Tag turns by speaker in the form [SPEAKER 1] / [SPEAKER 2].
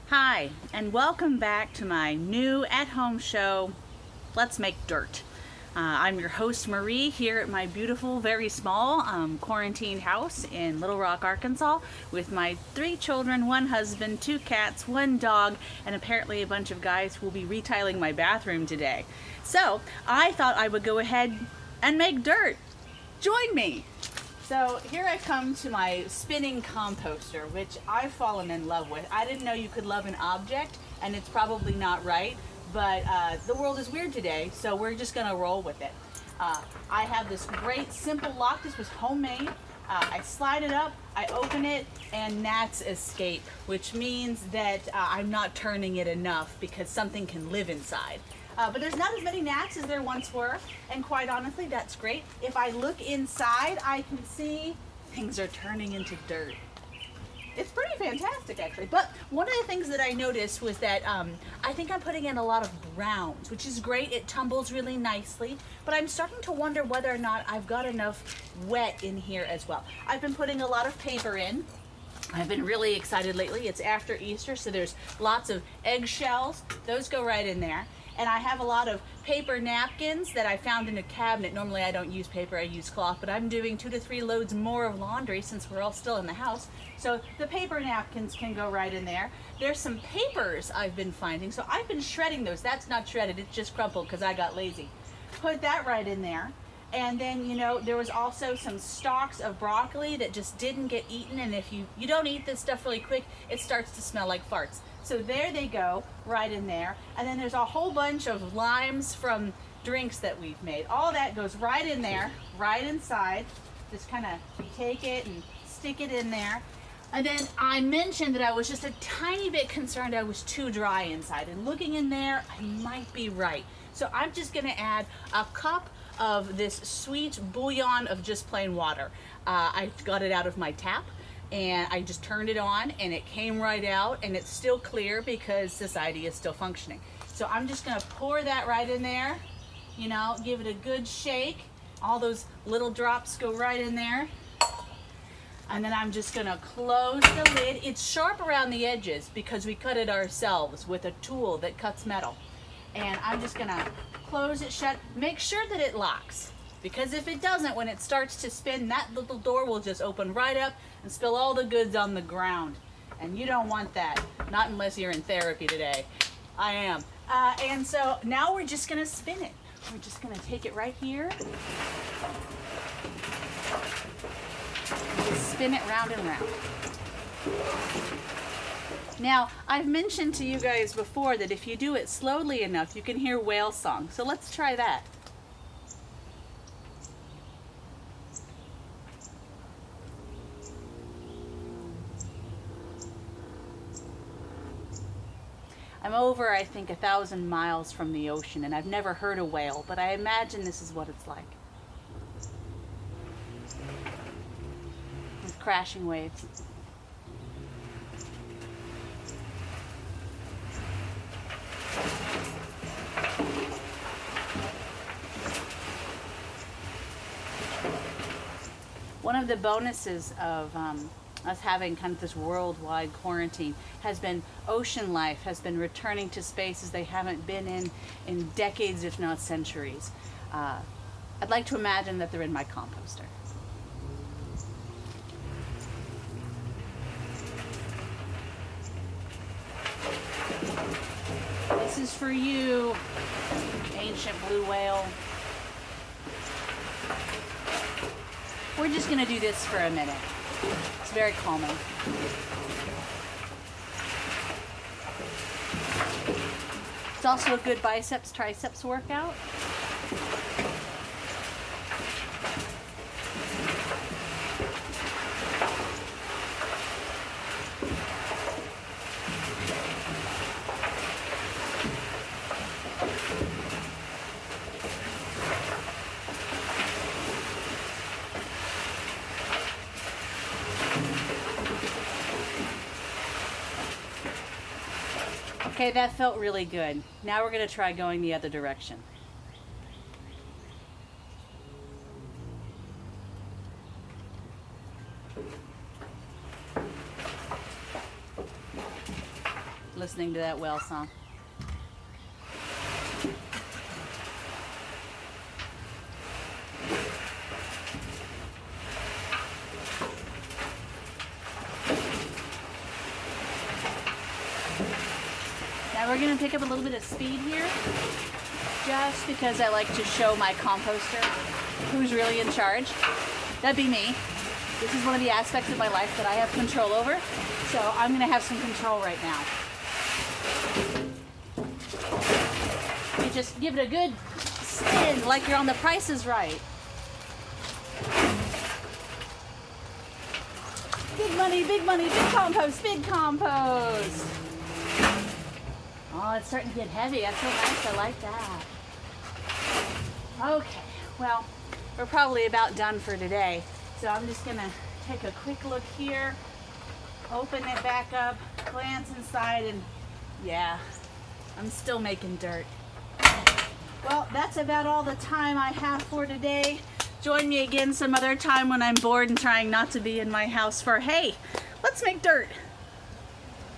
[SPEAKER 1] Hi, and welcome back to my new at-home show, Let's Make Dirt. I'm your host, Marie, here at my beautiful, very small quarantined house in Little Rock, Arkansas, with my 3 children, 1 husband, 2 cats, 1 dog, and apparently a bunch of guys who will be retiling my bathroom today. So, I thought I would go ahead and make dirt. Join me! So here I come to my spinning composter, which I've fallen in love with. I didn't know you could love an object, and it's probably not right, but the world is weird today, so we're just gonna roll with it. I have this great simple lock. This was homemade. I slide it up, I open it, and gnats escape, which means that I'm not turning it enough because something can live inside. But there's not as many gnats as there once were, and quite honestly, that's great. If I look inside, I can see things are turning into dirt. It's pretty fantastic, actually. But one of the things that I noticed was that I think I'm putting in a lot of browns, which is great. It tumbles really nicely. But I'm starting to wonder whether or not I've got enough wet in here as well. I've been putting a lot of paper in. I've been really excited lately. It's after Easter, so there's lots of eggshells. Those go right in there. And I have a lot of paper napkins that I found in a cabinet. Normally I don't use paper, I use cloth, but I'm doing 2 to 3 loads more of laundry since we're all still in the house. So the paper napkins can go right in there. There's some papers I've been finding, so I've been shredding those. That's not shredded, it's just crumpled because I got lazy. Put that right in there. And then, there was also some stalks of broccoli that just didn't get eaten. And if you don't eat this stuff really quick, it starts to smell like farts. So there they go, right in there. And then there's a whole bunch of limes from drinks that we've made. All that goes right in there, right inside. Just kind of take it and stick it in there. And then I mentioned that I was just a tiny bit concerned I was too dry inside. And looking in there, I might be right. So I'm just gonna add a cup of this sweet bouillon of just plain water. I got it out of my tap and I just turned it on and it came right out, and it's still clear because society is still functioning. So I'm just gonna pour that right in there, give it a good shake. All those little drops go right in there. And then I'm just gonna close the lid. It's sharp around the edges because we cut it ourselves with a tool that cuts metal. And I'm just gonna close it shut. Make sure that it locks, because if it doesn't, when it starts to spin, that little door will just open right up and spill all the goods on the ground. And you don't want that, not unless you're in therapy today. I am. And so now we're just gonna spin it. We're just gonna take it right here. Just spin it round and round. Now, I've mentioned to you guys before that if you do it slowly enough, you can hear whale song. So let's try that. I'm over, I think, 1,000 miles from the ocean, and I've never heard a whale, but I imagine this is what it's like. With crashing waves. One of the bonuses of us having kind of this worldwide quarantine has been ocean life has been returning to spaces they haven't been in decades, if not centuries. I'd like to imagine that they're in my composter. This is for you, ancient blue whale. We're just gonna do this for a minute. It's very calming. It's also a good biceps, triceps workout. Okay, that felt really good. Now we're going to try going the other direction. listening to that whale song. Now we're going to pick up a little bit of speed here, just because I like to show my composter who's really in charge. That'd be me. This is one of the aspects of my life that I have control over, so I'm going to have some control right now. You just give it a good spin like you're on The Price is Right. Big money, big compost, big compost. Oh, it's starting to get heavy. That's so nice. I like that. Okay, well, we're probably about done for today. So I'm just going to take a quick look here, open it back up, glance inside, and yeah, I'm still making dirt. Well, that's about all the time I have for today. Join me again some other time when I'm bored and trying not to be in my house for, hey, let's make dirt.